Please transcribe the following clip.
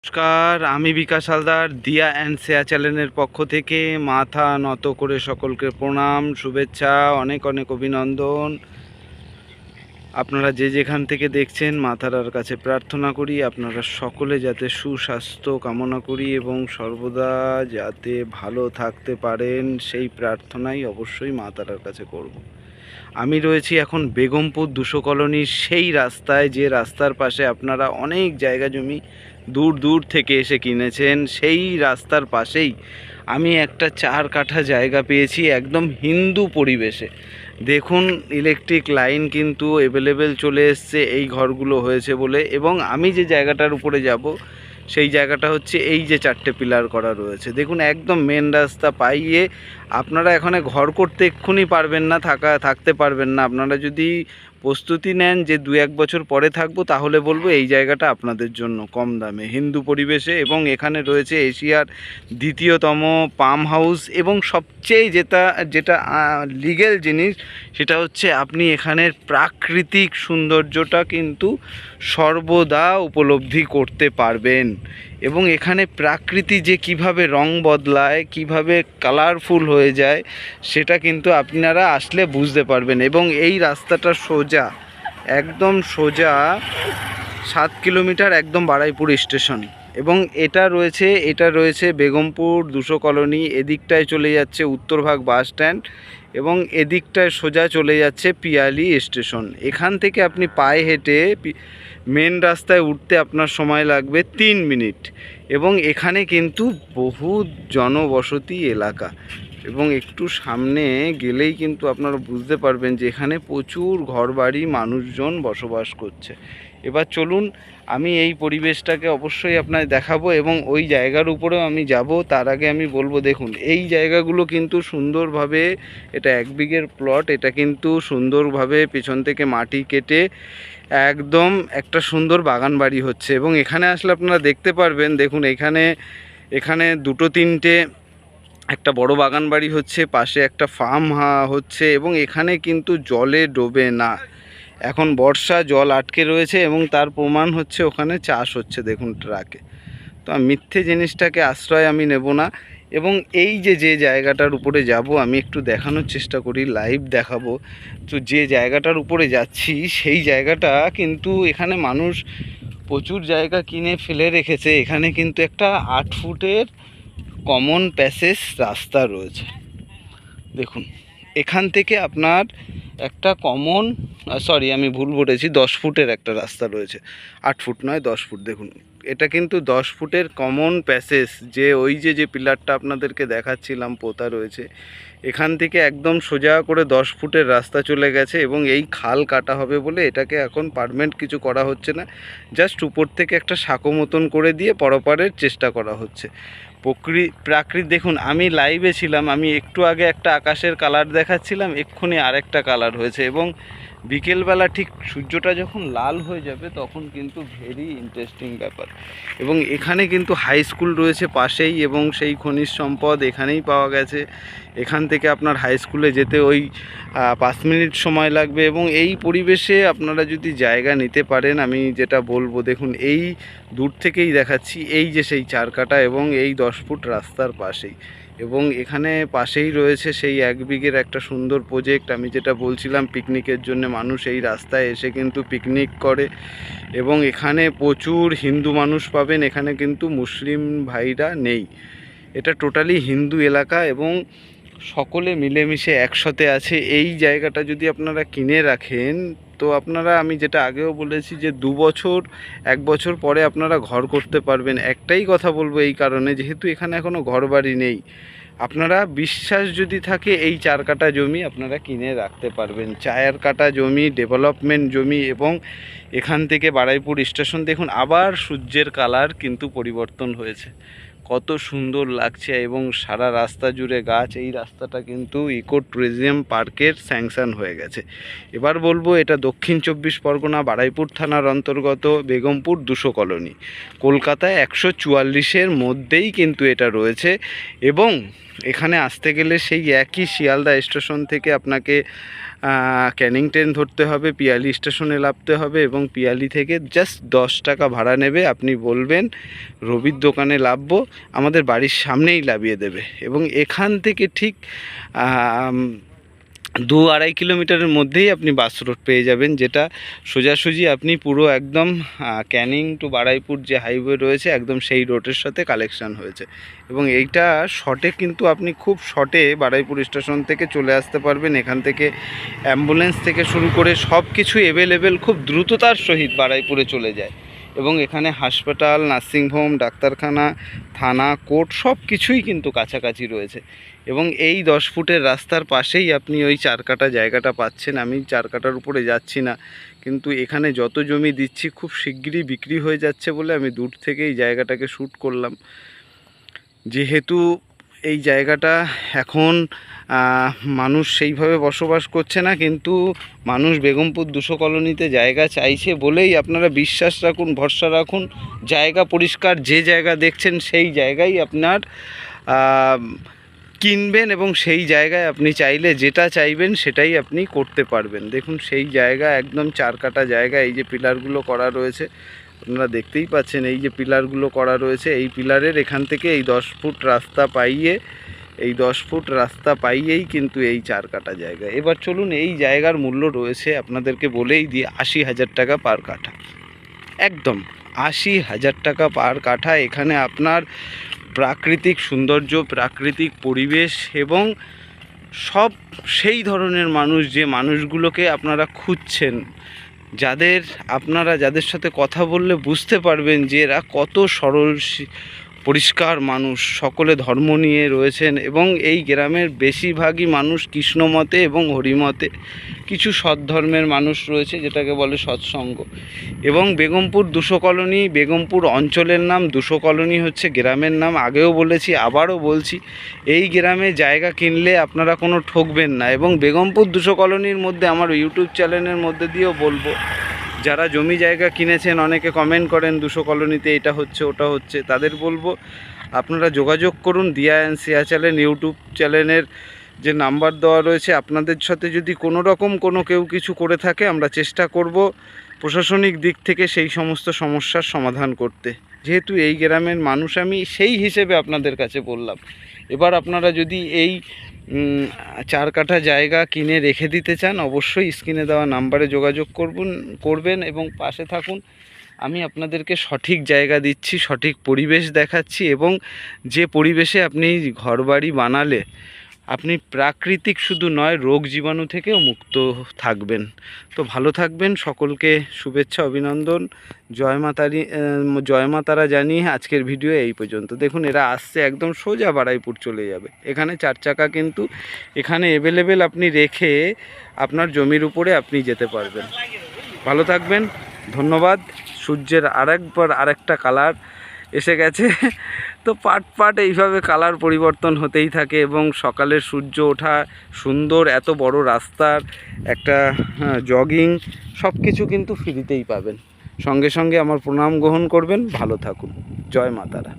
নমস্কার, আমি বিকাশ হালদার দিয়া অ্যান্ড শেয়া চ্যানেলের পক্ষ থেকে মাথা নত করে সকলকে প্রণাম, শুভেচ্ছা, অনেক অনেক অভিনন্দন। আপনারা যে যেখান থেকে দেখছেন মাতারার কাছে প্রার্থনা করি আপনারা সকলে যাতে সুস্বাস্থ্য কামনা করি এবং সর্বদা যাতে ভালো থাকতে পারেন সেই প্রার্থনাই অবশ্যই মাতারার কাছে করব। আমি রয়েছি এখন বেগমপুর 200 কলোনির সেই রাস্তায়, যে রাস্তার পাশে আপনারা অনেক জায়গা জমি দূর দূর থেকে এসে কিনেছেন। সেই রাস্তার পাশেই আমি একটা 4 কাঠা জায়গা পেয়েছি একদম হিন্দু পরিবেশে। দেখুন, ইলেকট্রিক লাইন কিন্তু অ্যাভেলেবেল চলে এসছে এই ঘরগুলো হয়েছে বলে। এবং আমি যে জায়গাটার উপরে যাব সেই জায়গাটা হচ্ছে এই যে 4টে পিলার করা রয়েছে, দেখুন একদম মেন রাস্তা পাইয়ে। আপনারা এখানে ঘর করতে এক্ষুনি পারবেন না, থাকতে পারবেন না। আপনারা যদি প্রস্তুতি নেন যে 2-1 বছর পরে থাকবো, তাহলে বলবো এই জায়গাটা আপনাদের জন্য কম দামে হিন্দু পরিবেশে। এবং এখানে রয়েছে এশিয়ার দ্বিতীয়তম পাম হাউস এবং সবচেয়ে যেটা লিগ্যাল জিনিস, সেটা হচ্ছে আপনি এখানের প্রাকৃতিক সৌন্দর্যটা কিন্তু সর্বদা উপলব্ধি করতে পারবেন। এবং এখানে প্রকৃতি যে কিভাবে রং বদলায়, কিভাবে কালারফুল হয়ে যায়, সেটা কিন্তু আপনারা আসলে বুঝতে পারবেন। এবং এই রাস্তাটা সোজা, একদম সোজা 7 কিলোমিটার একদম বারুইপুর স্টেশন। এবং এটা রয়েছে বেগমপুর 200 কলোনি। এদিকটায় চলে যাচ্ছে উত্তরভাগ বাস স্ট্যান্ড এবং এদিকটায় সোজা চলে যাচ্ছে পিয়ালি স্টেশন। এখান থেকে আপনি পায়ে হেঁটে মেন রাস্তায় উঠতে আপনার সময় লাগবে 3 মিনিট। এবং এখানে কিন্তু বহু জনবসতি এলাকা, এবং একটু সামনে গেলেই কিন্তু আপনারা বুঝতে পারবেন যে এখানে প্রচুর ঘরবাড়ি, মানুষজন বসবাস করছে। এবার চলুন, আমি এই পরিবেশটাকে অবশ্যই আপনাদের দেখাবো এবং ওই জায়গার উপরেও আমি যাব। তার আগে আমি বলবো, দেখুন এই জায়গাগুলো কিন্তু সুন্দরভাবে, এটা 1 বিঘের প্লট, এটা কিন্তু সুন্দরভাবে পেছন থেকে মাটি কেটে একদম একটা সুন্দর বাগান বাড়ি হচ্ছে। এবং এখানে আসলে আপনারা দেখতে পারবেন, দেখুন এখানে 2-3টে একটা বড় বাগান বাড়ি হচ্ছে, পাশে একটা ফার্ম হচ্ছে। এবং এখানে কিন্তু জলে ডোবে না, এখন বর্ষা, জল আটকে রয়েছে এবং তার প্রমাণ হচ্ছে ওখানে চাষ হচ্ছে দেখুন ট্রাকে। তো মিথ্যে জিনিসটাকে আশ্রয় আমি নেব না। এবং এই যে জায়গাটার উপরে যাব, আমি একটু দেখানোর চেষ্টা করি, লাইভ দেখাবো। তো যে জায়গাটার উপরে যাচ্ছি সেই জায়গাটা কিন্তু এখানে মানুষ প্রচুর জায়গা কিনে ফেলে রেখেছে। এখানে কিন্তু একটা 8 ফুটের কমন প্যাসেজ রাস্তা রয়েছে। দেখুন, এখান থেকে আপনার একটা আমি ভুল বলেছি, 10 ফুটের একটা রাস্তা রয়েছে, 8 ফুট নয় 10 ফুট। দেখুন, এটা কিন্তু 10 ফুটের কমন প্যাসেজ, যে ওই যে পিলারটা আপনাদেরকে দেখাচ্ছিলাম পোতা রয়েছে, এখান থেকে একদম সোজা করে 10 ফুটের রাস্তা চলে গেছে। এবং এই খাল কাটা হবে বলে এটাকে এখন পার্মানেন্ট কিছু করা হচ্ছে না, জাস্ট উপর থেকে একটা সাঁকো মতন করে দিয়ে পরপারের চেষ্টা করা হচ্ছে। প্রাকৃতিক দেখুন, আমি লাইভে ছিলাম, আমি একটু আগে একটা আকাশের কালার দেখাচ্ছিলাম, এক্ষুনি আরেকটা কালার হয়েছে। এবং বিকেলবেলা ঠিক সূর্যটা যখন লাল হয়ে যাবে তখন কিন্তু ভেরি ইন্টারেস্টিং ব্যাপার। এবং এখানে কিন্তু হাই স্কুল রয়েছে পাশেই, এবং সেই খনিজ সম্পদ এখানেই পাওয়া গেছে। এখান থেকে আপনার হাই স্কুলে যেতে ওই 5 মিনিট সময় লাগবে। এবং এই পরিবেশে আপনারা যদি জায়গা নিতে পারেন, আমি যেটা বলবো, দেখুন এই দূর থেকেই দেখাচ্ছি, এই যে সেই 4 কাঠা এবং এই 10 ফুট রাস্তার পাশেই। এবং এখানে পাশেই রয়েছে সেই 1 বিঘের একটা সুন্দর প্রজেক্ট। আমি যেটা বলছিলাম, পিকনিকের জন্য মানুষ এই রাস্তায় এসে কিন্তু পিকনিক করে। এবং এখানে প্রচুর হিন্দু মানুষ পাবেন, এখানে কিন্তু মুসলিম ভাইরা নেই। এটা টোটালি হিন্দু এলাকা এবং সকলে মিলেমিশে একসাথে আছে। এই জায়গাটা যদি আপনারা কিনে রাখেন, তো আপনারা, আমি যেটা আগেও বলেছি যে 2 বছর 1 বছর পরে আপনারা ঘর করতে পারবেন। একটাই কথা বলবো, এই কারণে যেহেতু এখানে এখনও ঘরবাড়ি নেই, আপনারা বিশ্বাস যদি থাকে এই 4 কাঠা জমি আপনারা কিনে রাখতে পারবেন। 4 কাঠা জমি, ডেভেলপমেন্ট জমি। এবং এখান থেকে বারুইপুর স্টেশন দেখুন, আবার সূর্যের কালার কিন্তু পরিবর্তন হয়েছে, কত সুন্দর লাগছে। এবং সারা রাস্তা জুড়ে গাছ। এই রাস্তাটা কিন্তু ইকো ট্যুরিজম পার্কের স্যাংশন হয়ে গেছে। এবার বলবো, এটা দক্ষিণ 24 পরগনা বারুইপুর থানার অন্তর্গত বেগমপুর 200 কলোনি, কলকাতায় 144-এর মধ্যেই কিন্তু এটা রয়েছে। এবং এখানে আসতে গেলে সেই একই শিয়ালদা স্টেশন থেকে আপনাকে ক্যানিং ট্রেন ধরতে হবে, পিয়ালি স্টেশনে নামতে হবে এবং পিয়ালি থেকে জাস্ট 10 টাকা ভাড়া নেবে। আপনি বলবেন রবির দোকানে নামবো, আমাদের বাড়ির সামনেই নামিয়ে দেবে এবং এখান থেকে ঠিক 2-2.5 কিলোমিটারের মধ্যেই আপনি বাস রোড পেয়ে যাবেন, যেটা সোজাসুজি আপনি পুরো একদম ক্যানিং টু বারুইপুর যে হাইওয়ে রয়েছে একদম সেই রোডের সাথে কালেকশন হয়েছে এবং এইটা শর্টে কিন্তু আপনি খুব শর্টে বারুইপুর স্টেশন থেকে চলে আসতে পারবেন। এখান থেকে অ্যাম্বুলেন্স থেকে শুরু করে সব কিছু অ্যাভেলেবেল খুব দ্রুততার সহিত বারুইপুরে চলে যায় এবং এখানে হাসপাতাল, নার্সিংহোম, ডাক্তারখানা, থানা, কোর্ট সব কিছুই কিন্তু কাছাকাছি রয়েছে এবং এই 10 ফুটের রাস্তার পাশেই আপনি ওই 4 কাঠা জায়গাটা পাচ্ছেন। আমি 4 কাঠার উপরে যাচ্ছি না, কিন্তু এখানে যত জমি দিচ্ছি খুব শিগগিরই বিক্রি হয়ে যাচ্ছে বলে আমি দূর থেকে এই জায়গাটাকে শ্যুট করলাম। যেহেতু এই জায়গাটা এখন মানুষ সেইভাবে বসবাস করছে না, কিন্তু মানুষ বেগমপুর 200 কলোনিতে জায়গা চাইছে বলেই আপনারা বিশ্বাস রাখুন, ভরসা রাখুন, জায়গা পরিষ্কার, যে জায়গা দেখছেন সেই জায়গায় আপনার কিনবেন এবং সেই জায়গায় আপনি চাইলে যেটা চাইবেন সেটাই আপনি করতে পারবেন। দেখুন সেই জায়গা একদম 4 কাঠা জায়গা। এই যে পিলারগুলো করা রয়েছে আপনারা দেখতেই পাচ্ছেন, এই যে পিলারগুলো করা রয়েছে এই পিলারের এখান থেকে এই 10 ফুট রাস্তা পাইয়ে এই 10 ফুট রাস্তা পাইয়েই কিন্তু এই 4 কাঠা জায়গা। এবার চলুন, এই জায়গার মূল্য রয়েছে আপনাদেরকে বলেই দিয়ে 80,000 টাকা পার কাঠা, একদম 80,000 টাকা পার কাঠা। এখানে আপনার প্রাকৃতিক সৌন্দর্য, প্রাকৃতিক পরিবেশ এবং সব সেই ধরনের মানুষ যে মানুষগুলোকে আপনারা খুঁজছেন, যাদের সাথে কথা বললে বুঝতে পারবেন যে এরা কত সরল পরিষ্কার মানুষ, সকলে ধর্ম নিয়ে রয়েছেন এবং এই গ্রামের বেশিরভাগই মানুষ কৃষ্ণমতে এবং হরিমতে, কিছু সৎ ধর্মের মানুষ রয়েছে যেটাকে বলে সৎসঙ্গ। এবং বেগমপুর 200 কলোনি, বেগমপুর অঞ্চলের নাম, 200 কলোনি হচ্ছে গ্রামের নাম। আগেও বলেছি, আবারও বলছি, এই গ্রামে জায়গা কিনলে আপনারা কোনো ঠকবেন না। এবং বেগমপুর 200 কলোনির মধ্যে আমার ইউটিউব চ্যানেলের মধ্যে দিয়েও বলবো, যারা জমি জায়গা কিনেছেন, অনেকে কমেন্ট করেন 200 কলোনিতে এটা হচ্ছে ওটা হচ্ছে, তাদের বলবো আপনারা যোগাযোগ করুন দিয়া অ্যান্ড শেয়ার চ্যানেল ইউটিউব চ্যানেলের যে নাম্বার দেওয়া রয়েছে। আপনাদের সাথে যদি কোনো রকম কেউ কিছু করে থাকে, আমরা চেষ্টা করব প্রশাসনিক দিক থেকে সেই সমস্ত সমস্যার সমাধান করতে। যেহেতু এই গ্রামের মানুষ আমি, সেই হিসেবে আপনাদের কাছে বললাম। এবার আপনারা যদি এই 4 কাঠা জায়গা কিনে রেখে দিতে চান, অবশ্যই স্ক্রিনে দেওয়া নাম্বারে যোগাযোগ করবেন এবং পাশে থাকুন। আমি আপনাদেরকে সঠিক জায়গা দিচ্ছি, সঠিক পরিবেশ দেখাচ্ছি এবং যে পরিবেশে আপনি ঘরবাড়ি বানালে আপনি প্রাকৃতিক শুধু নয়, রোগ জীবাণু থেকেও মুক্ত থাকবেন। তো ভালো থাকবেন, সকলকে শুভেচ্ছা, অভিনন্দন, জয় মা তারা জানিয়ে আজকের ভিডিও এই পর্যন্ত। দেখুন এরা আসছে একদম সোজা বারুইপুর চলে যাবে। এখানে 4 চাকা কিন্তু এখানে অ্যাভেলেবেল, আপনি রেখে আপনার জমির উপরে আপনি যেতে পারবেন। ভালো থাকবেন, ধন্যবাদ। সূর্যের আরেকটা কালার এসে গেছে, তো পাট এইভাবে কালার পরিবর্তন হতেই থাকে এবং সকালের সূর্য ওঠা সুন্দর, এত বড় রাস্তার একটা জগিং সব কিছু কিন্তু ফ্রিতেই পাবেন। সঙ্গে সঙ্গে আমার প্রণাম গ্রহণ করবেন। ভালো থাকুন, জয় মা তারা।